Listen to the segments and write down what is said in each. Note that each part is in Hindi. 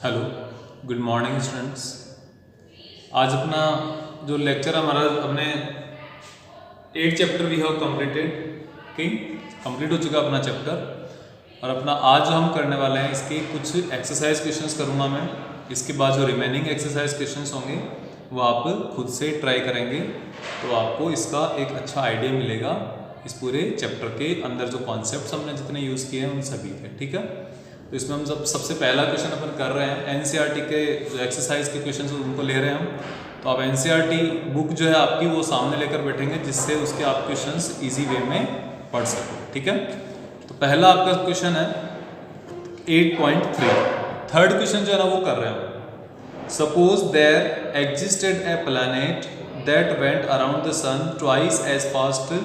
Hello, good morning students. आज अपना जो लेक्चर हमारा अपने 8 chapter we have completed complete हो चुका अपना चैप्टर। और अपना आज जो हम करने वाले हैं इसके कुछ एक्सरसाइज क्वेश्चंस करूंगा मैं। इसके बाद जो रिमेनिंग एक्सरसाइज क्वेश्चंस होंगे वो आप खुद से ट्राई करेंगे तो आपको इसका एक अच्छा आइडिया मिलेगा इस पूरे चैप्टर के अंदर जो कॉन्सेप्ट्स हमने जितने यूज़ किए हैं उन सभी के। ठीक है, तो इसमें हम सबसे पहला क्वेश्चन अपन कर रहे हैं एनसीईआरटी के जो एक्सरसाइज के क्वेश्चन उनको ले रहे हैं हम। तो आप एनसीईआरटी बुक जो है आपकी वो सामने लेकर बैठेंगे जिससे उसके आप क्वेश्चंस इजी वे में पढ़ सको। ठीक है, तो पहला आपका क्वेश्चन है 8.3। थर्ड क्वेश्चन जो है ना वो कर रहे हैं हम। Suppose there existed a planet that went around the sun twice as fast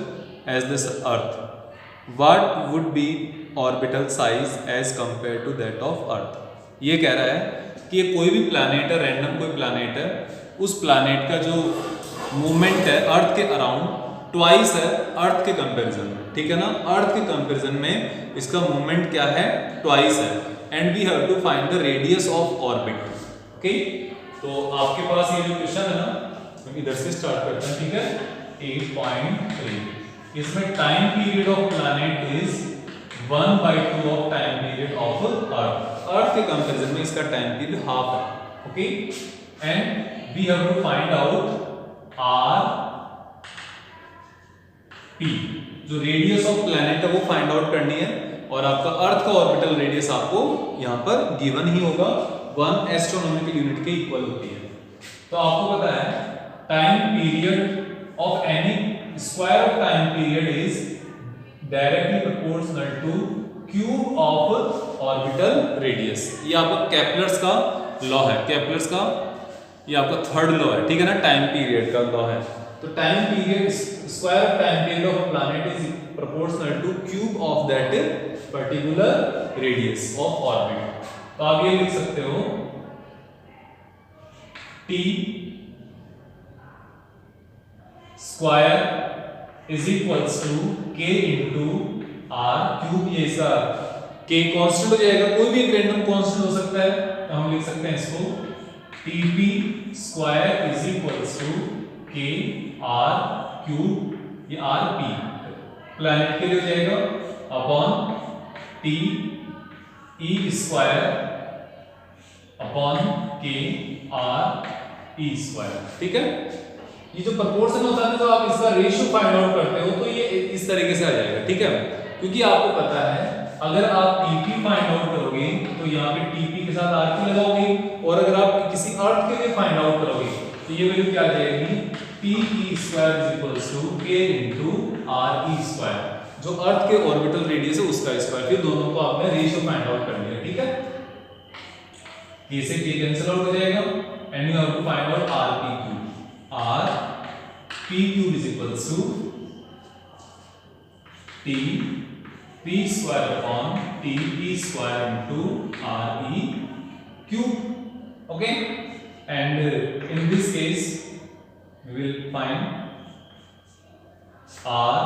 as the earth, what would be orbital size as compare to that of earth. ये कह रहा है कि ये कोई भी प्लैनेट है, रैंडम कोई प्लैनेट है, उस प्लैनेट का जो मूवमेंट है अर्थ के अराउंड ट्वाइस है अर्थ के कंपैरिजन में। ठीक है ना, अर्थ के कंपैरिजन में इसका मूवमेंट क्या है, ट्वाइस है। And we have to find the radius of orbit. Okay, तो आपके पास ये जो क्वेश्चन है ना, हम इधर से स्टार्ट करते हैं। ठीक है, 8.3 इसमें time period of planet is 1/2 of time period of earth. Earth के कंपैरिजन में इसका टाइम पीरियड हाफ है। Okay, and we have to find out R P, जो रेडियस ऑफ प्लैनेट है वो फाइंड आउट करनी है। और आपका अर्थ का ऑर्बिटल रेडियस आपको यहां पर गिवन ही होगा, 1 एस्ट्रोनॉमिकल यूनिट के इक्वल होती है। तो आपको पता है time period of N E square of time period is directly proportional to cube of orbital radius. ये आपका केपलर्स का लॉ है, केपलर्स का ये आपका थर्ड लॉ है। ठीक है ना, टाइम पीरियड का लॉ है। तो time period square of time period of a planet is proportional to cube of that particular radius of orbit. तो आप ये लिख सकते हो T square is equals to K into R cube. ये इसका के कांस्टेंट हो जाएगा, कोई भी एक रैंडम कांस्टेंट हो सकता है, तो हम लिख सकते हैं इसको TP square is equals to K R cube, ये आर पी प्लैनेट के लिए हो जाएगा, upon T E square upon K R E square. ठीक है, ये जो प्रोपोर्शन होता है ना, तो आप इसका रेशियो फाइंड आउट करते हो तो ये इस तरीके से आ जाएगा। ठीक है, क्योंकि आपको पता है अगर आप टीपी फाइंड आउट करोगे तो यहाँ पे टीपी के साथ आरपी लगाओगे, और अगर आप किसी अर्थ के लिए फाइंड आउट करोगे तो ये वैल्यू क्या आ जाएगी, T E square is equals to K into R E square, जो अर्थ के ऑर्बिटल रेडियस है उसका स्क्वायर। फिर दोनों को आपने रेशियो फाइंड आउट कर लिया। ठीक है, ये से के कैंसिल आउट हो जाएगा and you have to find out R P cube. R P cube is equals to T P square upon T P square into R E cube. Okay, and in this case we will find r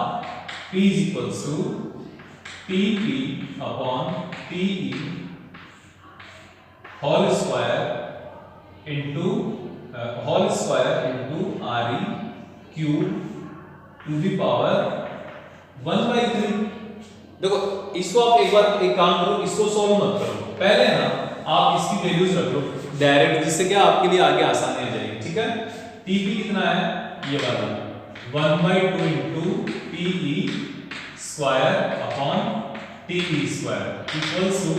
p is equals to tp upon te whole square into re cube to the power 1/3। देखो इसको आप एक बार एक काम करो, इसको सॉल्व मत करो, पहले ना आप इसकी वैल्यूज रख लो डायरेक्ट, जिससे क्या आपके लिए आगे आसानी हो जाएगी। ठीक है, TP कितना है, ये वाला 1/2 into TE square upon TE square equals to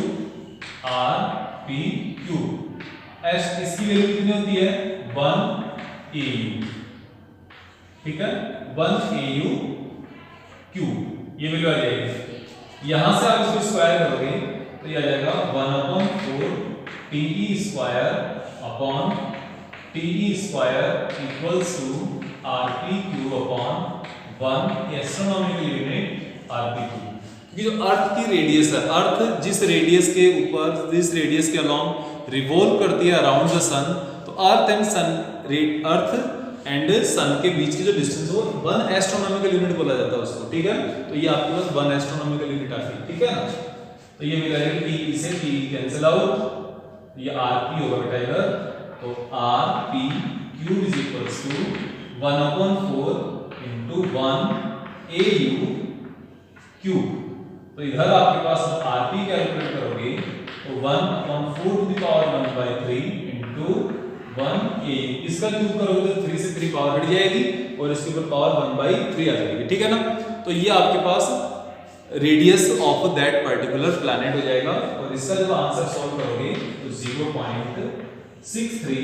RP cube. इसकी वैल्यू कितनी होती है, 1 AU। ठीक है, 1 AU क्यूब ये वैल्यू आ जाएगी। यहां से आप इसको स्क्वायर करोगे तो ये आ जाएगा 1/4 TE square upon TE square equals to RP cube upon 1 astronomical unit RP cube. ये जो अर्थ की रेडियस है, अर्थ जिस रेडियस के ऊपर, जिस रेडियस के अलोंग रिवॉल्व करती है अराउंड द सन, तो अर्थ एंड सन के बीच की जो डिस्टेंस है वो 1 एस्ट्रोनॉमिकल यूनिट बोला जाता है उसको। ठीक है, तो ये आपके पास 1 एस्ट्रोनॉमिकल यूनिट आ गई। ठीक है ना, तो ये मिल जाएगा टी से टी कैंसिल आउट ये आर पी होगा बेटा इधर, तो R P cube is equals to 1/4 into 1 A U cube. तो इधर आपके पास आर पी कैलकुलेट करोगे तो 1/4⁻⁴ इंटू 1 ए यू, इसका क्यूब करोगे तो 3 से 3 पावर हट जाएगी और इसके ऊपर पावर 1/3 आ जाएगी, ठीक है ना। तो ये आपके पास radius of that particular planet हो जाएगा और इसका जब आंसर सॉल्व करोगे तो 0.63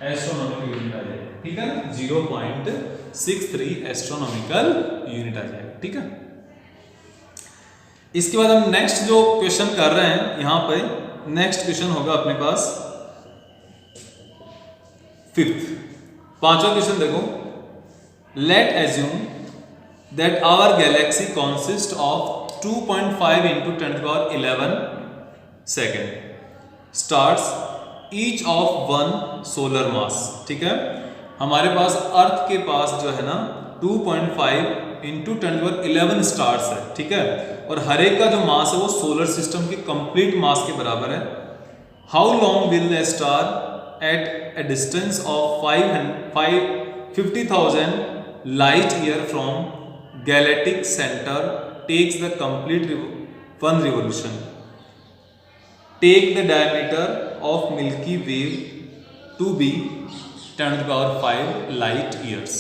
एस्ट्रोनॉमिकल यूनिट आ जाएगा, ठीक है ना, 0.63 एस्ट्रोनॉमिकल यूनिट आ जाएगा, ठीक है। इसके बाद हम नेक्स्ट जो क्वेश्चन कर रहे हैं, यहां पे नेक्स्ट क्वेश्चन होगा अपने पास 5th, पांचवा क्वेश्चन देखो। Late assume that our galaxy consists of 2.5 into 10⁻11 second stars each of 1 solar mass, ठीक है। हमारे पास अर्थ के पास जो है ना 2.5 into 10⁻11 स्टार्स है, ठीक है, और हर एक का जो मास है वो सोलर सिस्टम के कंप्लीट मास के बराबर है। How long will a star at a distance of 50,000 light year from galactic center takes the complete one revolution? Take the diameter of Milky Way to be 10⁵ light years.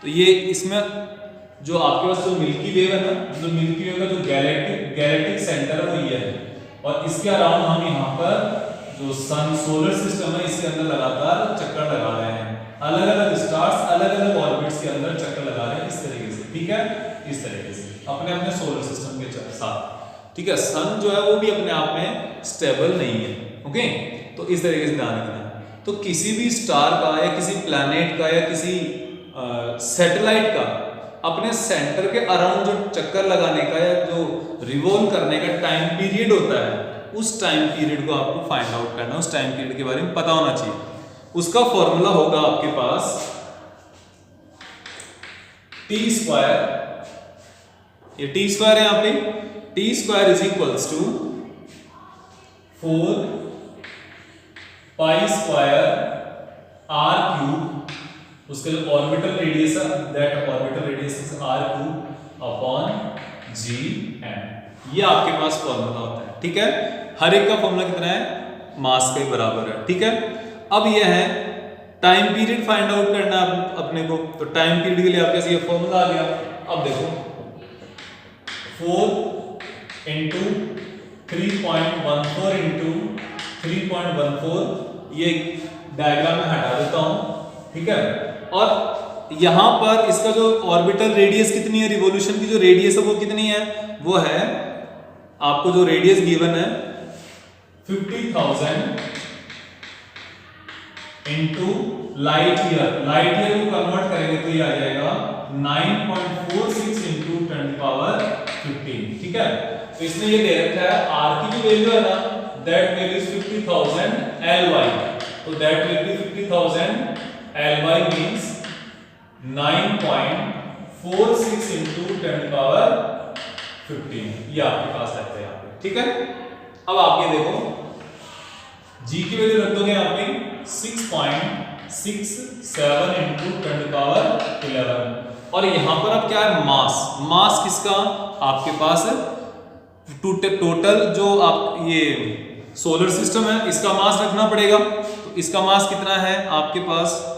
तो ये इसमें जो आपके पास जो मिल्की वे है ना, जो मिल्की वे का जो गैलेक्टिक सेंटर है वो ये है, और इसके अराउंड हम यहाँ पर जो सन सोलर सिस्टम है इसके अंदर लगातार चक्कर लगा रहे हैं, अलग अलग स्टार्स अलग अलग ऑर्बिट्स के अंदर चक्कर लगा रहे हैं इस तरीके से, ठीक है, इस तरीके से अपने अपने सोलर सिस्टम के साथ, ठीक है। सन जो है वो भी अपने आप में स्टेबल नहीं है, ओके, तो इस तरीके से ध्यान रखना है। तो किसी भी स्टार का या किसी प्लैनेट का या किसी सैटेलाइट का अपने सेंटर के अराउंड जो चक्कर लगाने का या जो रिवॉल्व करने का टाइम पीरियड होता है, उस टाइम पीरियड को आपको फाइंड आउट करना, उस टाइम पीरियड के बारे में पता होना चाहिए। उसका फॉर्मूला होगा आपके पास टी स्क्वायर, ये टी स्क्वायर है यहाँ पे, T square is equals to 4 pi square R cube, उसका जो ऑर्बिटल रेडियस है that orbital radius is R cube upon G M, ये आपके पास फॉर्मूला होता है, ठीक है। हर एक का फॉर्मूला कितना है, मास के बराबर है, ठीक है। अब ये है टाइम पीरियड फाइंड आउट करना अपने को, तो टाइम पीरियड के लिए आपके पास ये फॉर्मूला आ गया। अब देखो 4 इंटू 3.14 इंटू 3.14, ये डायग्राम में हटा देता हूं, ठीक है। और यहां पर इसका जो ऑर्बिटल रेडियस कितनी है, रिवॉल्यूशन की जो रेडियस है वो कितनी है, वो है आपको जो रेडियस गिवन है 50,000 into light year, light year को कन्वर्ट करेंगे तो ये आ जाएगा 9.46 इंटू 10⁻15, ठीक है। तो इसने ये दे रखा है आर की जो वैल्यू है ना, दैट वैल्यू इज 50,000 Ly, तो that will be 50,000 Ly means 9.46 into 10⁻15, ये आपके पास रहता है यहाँ पे, ठीक है। अब आप ये देखो जी की वैल्यू रख दोगे यहाँ पे 6.67 इंटू 10⁻11, और यहां पर अब क्या है, मास, मास किसका आपके पास टोटल जो आप ये सोलर सिस्टम है इसका मास रखना पड़ेगा। तो इसका मास कितना है आपके पास,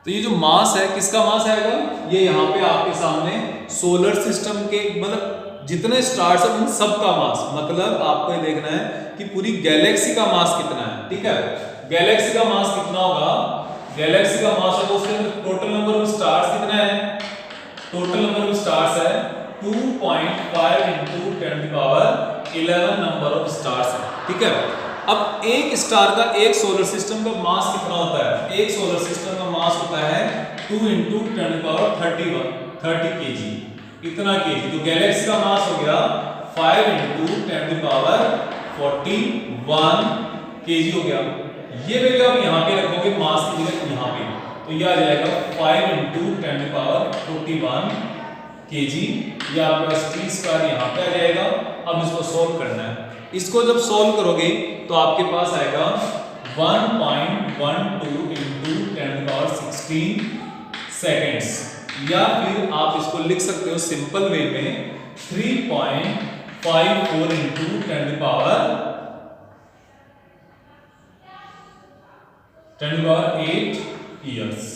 तो ये जो मास है किसका मास आएगा, ये यहाँ पे आपके सामने सोलर सिस्टम के मतलब जितने स्टार्स हैं उन सब का मास, मतलब आपको ये देखना है कि पूरी गैलेक्सी का मास कितना है, ठीक है। गैलेक्सी का मास कितना होगा, गैलेक्सी का मास है उसके अंदर टोटल नंबर ऑफ स्टार्स कितना है, टोटल नंबर ऑफ स्टार्स है 2.5 इंटू 10⁻11 नंबर ऑफ स्टार्स है, ठीक है। अब एक स्टार का, एक सोलर सिस्टम का मास कितना होता है? एक सोलर सिस्टम का मास होता है 2 × 10⁻31 kg, इतना kg। तो गैलेक्सी का मास हो गया 5 × 10⁻41 kg हो गया। ये वैल्यू आप यहाँ पे रखोगे मास की जगह यहाँ पे, तो ये आ जाएगा 5 × 10⁻41 kg। ये आपके पास t² यहाँ पे आ जाएगा। अब इसको सोल्व करना है। इसको जब सोल्व करोगे तो आपके पास आएगा 1.12 × 10⁻16 सेकेंड्स, या फिर आप इसको लिख सकते हो सिंपल वे में 3.54 × 10⁸ ईयर्स।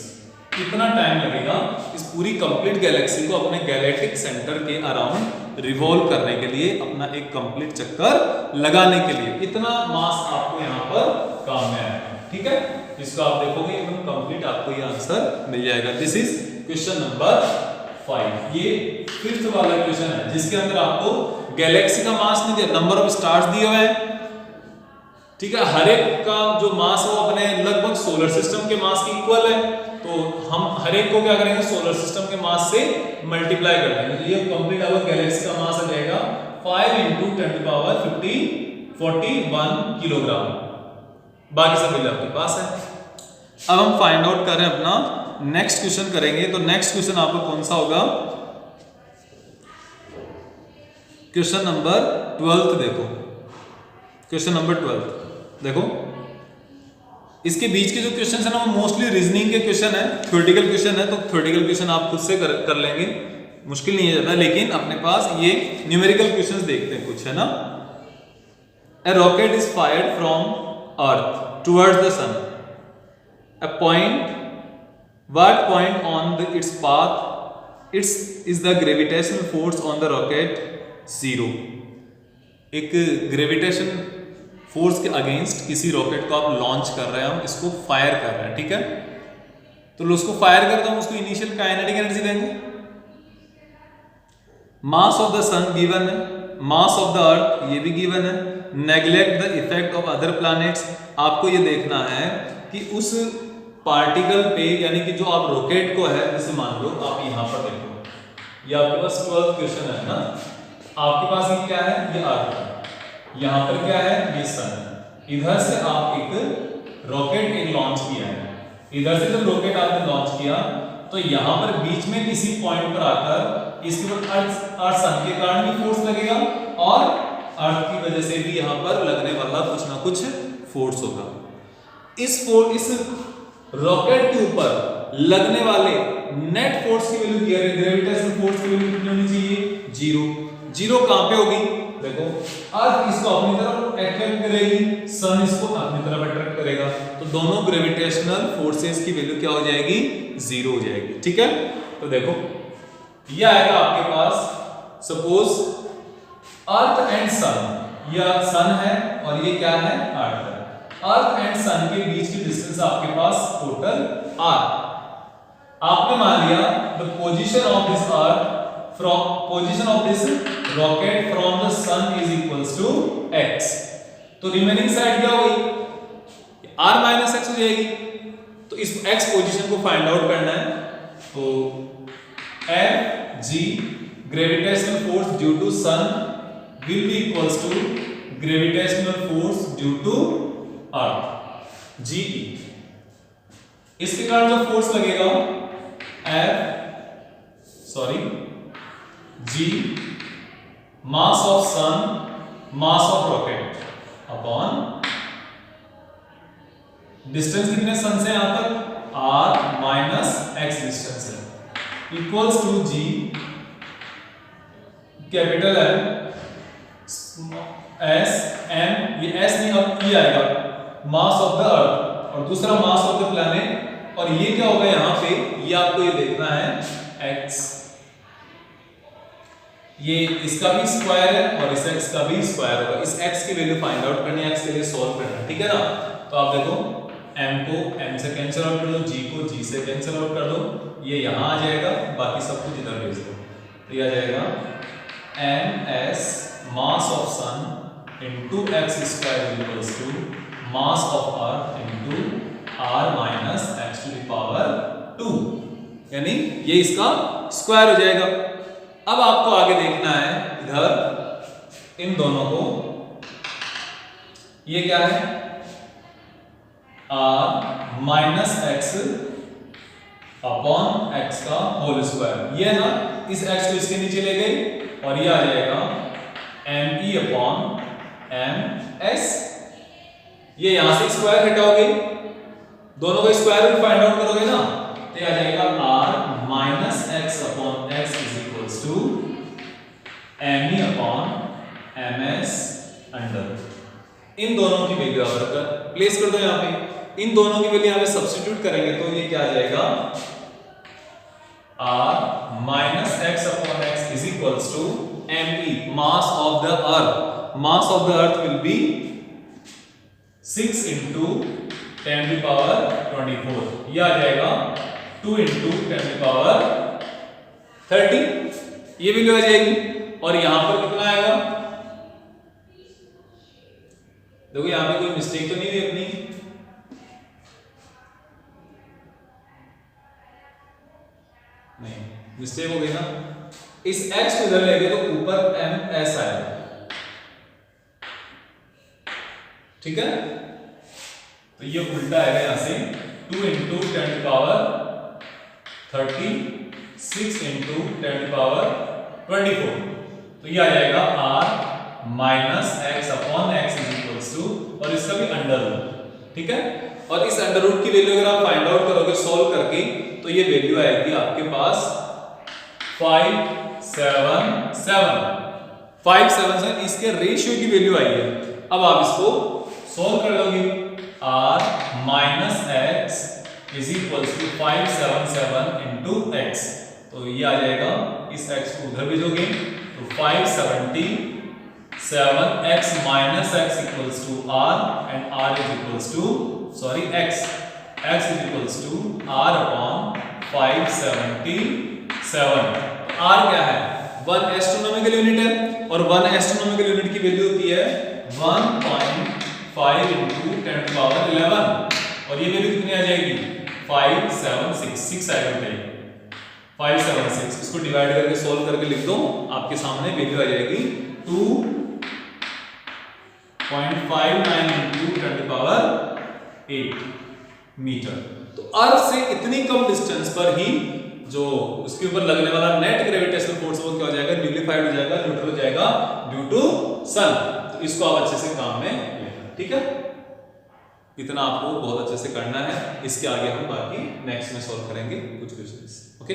कितना टाइम लगेगा इस पूरी कंप्लीट गैलेक्सी को अपने गैलेक्टिक सेंटर के अराउंड रिवॉल्व करने के लिए, अपना एक कंप्लीट चक्कर लगाने के लिए? इतना मास आपको यहाँ पर काम में आएगा। ठीक है, इसको आप देखोगे एकदम कंप्लीट आपको ये आंसर मिल जाएगा। This is question number 5। ये 5th वाला क्वेश्चन है जिसके अंदर आपको गैलेक्सी का मास नहीं दिया, नंबर ऑफ स्टार्स दिए हुए हैं। ठीक है, हर एक का जो मास है वो अपने लगभग सोलर सिस्टम के मास के इक्वल है, तो हम हर एक को क्या करेंगे? सोलर सिस्टम के मास से मल्टीप्लाई कर देंगे। तो ये कंप्लीट आपका गैलेक्सी का मास आ जाएगा 5 × 10⁻41 किलोग्राम। बाकी सब वैल्यू आपके पास है। अब हम फाइंड आउट कर रहे हैं अपना नेक्स्ट क्वेश्चन करेंगे। तो नेक्स्ट क्वेश्चन आपका कौन सा होगा? क्वेश्चन नंबर 12 देखो। क्वेश्चन नंबर 12 देखो, इसके बीच के जो क्वेश्चन है ना वो मोस्टली रीजनिंग के क्वेश्चन है, थ्योरेटिकल क्वेश्चन है। तो थ्योरेटिकल क्वेश्चन आप खुद से कर लेंगे, मुश्किल नहीं है ज्यादा, लेकिन अपने पास ये न्यूमेरिकल क्वेश्चंस देखते हैं कुछ, है ना। A rocket is fired from Earth towards the sun. What point on its path is the gravitational force on the rocket 0? एक ग्रेविटेशन फोर्स के अगेंस्ट किसी रॉकेट को आप लॉन्च कर रहे हैं, हम इसको फायर कर रहे हैं। ठीक है, तो उसको फायर करते हैं, हम उसको इनिशियल काइनेटिक एनर्जी देंगे। Mass of the sun given है, मास ऑफ द अर्थ ये भी गिवन है। Neglect the effect of other planets, आपको ये देखना है कि उस पार्टिकल पे, यानी कि जो आप रॉकेट को है, जैसे मान लो आप यहाँ पर देखो, ये आपके पास 12th क्वेश्चन है ना। आपके पास ये क्या है? ये अर्थ है, यहाँ पर क्या है? ये सन। इधर से आप एक रॉकेट लॉन्च किया है, इधर से जब रॉकेट आपने लॉन्च किया तो यहाँ पर बीच में किसी पॉइंट पर आकर इसके ऊपर अर्थ सन के कारण भी फोर्स लगेगा, और अर्थ की वजह से भी यहाँ पर लगने वाला कुछ ना कुछ फोर्स होगा। इस रॉकेट के ऊपर लगने वाले नेट फोर्स की वैल्यू क्या है? ग्रेविटेशनल फोर्स की वैल्यू कितनी होनी चाहिए? 0। 0 कहां पे होगी? देखो, अर्थ इसको अपनी तरफ अट्रैक्ट करेगी, सन इसको अपनी तरफ अट्रैक्ट करेगा, तो दोनों ग्रेविटेशनल फोर्सेस की वैल्यू क्या हो जाएगी? 0 हो जाएगी। ठीक है, तो देखो ये आएगा आपके पास, सपोज अर्थ एंड सन, यह सन है और ये क्या है? अर्थ है। अर्थ एंड सन के बीच की डिस्टेंस आपके पास टोटल r। आपने मान लिया the position of this earth from position of this rocket from the sun is equals to x, तो रिमेनिंग साइड क्या होगी? r माइनस x हो जाएगी। तो इस x पोजीशन को फाइंड आउट करना है, तो F g gravitational force due to sun will be equals to gravitational force due to earth g। इसके कारण जो फोर्स लगेगा G mass of sun mass of rocket upon distance कितने सन से यहां तक? r माइनस x डिस्टेंस है, equals to G capital M S M, ये S नहीं अब E आएगा, मास ऑफ द अर्थ और दूसरा मास ऑफ द प्लैनेट, और ये क्या होगा यहाँ पे? ये आपको ये देखना है x, ये इसका भी स्क्वायर है और इस x का भी स्क्वायर होगा। इस x की वैल्यू फाइंड आउट करनी है, x के लिए सॉल्व करना है। ठीक है ना, तो आप देखो m को m से कैंसिल आउट कर दो, g को g से कैंसिल आउट कर दो, ये यहाँ आ जाएगा, बाकी सब कुछ इधर भेज दो, तो ये आ जाएगा ms mass of sun into x square is equals to mass of earth into r minus x to the power 2, यानी ये इसका स्क्वायर हो जाएगा। अब आपको आगे देखना है इधर इन दोनों को, ये क्या है r minus x upon x का होल स्क्वायर, ये ना इस x को इसके नीचे ले गई और ये आ जाएगा me अपॉन ms, ये यहां से स्क्वायर हटाओगे, दोनों का स्क्वायर रूट फाइंड आउट करोगे ना, तो आ जाएगा r minus x upon x is equals to me upon ms under. इन दोनों की वैल्यू आप प्लेस कर दो यहाँ पे, इन दोनों की वैल्यू यहाँ पे सब्स्टिट्यूट करेंगे तो ये क्या आ जाएगा r minus x upon x is equals to me mass of the earth, mass of the earth will be 6 into 10 to the power 24, ये आ जाएगा 2 into 10 to the power 30, ये वैल्यू आ जाएगी। और यहां पर कितना आएगा, देखो यहां पे कोई मिस्टेक तो नहीं हुई अपनी, नहीं मिस्टेक हो गई ना, इस x को इधर ले गए तो ऊपर ms आएगा, ठीक है, तो ये उल्टा आएगा यहां से 2 into 10 to the power 30, 6 into 10 to the power 24, तो ये आ जाएगा r minus x upon x is equals to, और इसका भी अंडर रूट, ठीक है, और इस अंडर रूट की वैल्यू अगर आप फाइंड आउट करोगे सॉल्व करके तो ये वैल्यू आएगी आपके पास 577, इसके रेशियो की वैल्यू आई है। अब आप इसको सॉल्व कर लोगे, r minus X is equals to 577 into X, तो ये आ जाएगा, इस x को उधर भेजोगे तो 577x minus X equals to r and r is equals to x is equals to r upon 577। r क्या है, 1 एस्ट्रोनॉमिकल यूनिट है, और 1 एस्ट्रोनॉमिकल यूनिट की वैल्यू होती है 1.5 into 10 to the power 11, और ये वैल्यू कितनी आ जाएगी 576 आएगा, 576, इसको डिवाइड करके सॉल्व करके लिख दो, आपके सामने वैल्यू आ जाएगी 2.59 into 10 to the power 8 metre. तो अर्थ से इतनी कम डिस्टेंस पर ही जो उसके ऊपर लगने वाला नेट ग्रेविटेशनल फोर्स वो क्या हो जाएगा, न्यूलिफाइड हो जाएगा, न्यूट्रल हो जाएगा ड्यू टू सन। तो इसको आप अच्छे से काम में लेना, ठीक है, इतना आपको बहुत अच्छे से करना है, इसके आगे हम बाकी नेक्स्ट में सॉल्व करेंगे कुछ क्वेश्चंस, ओके।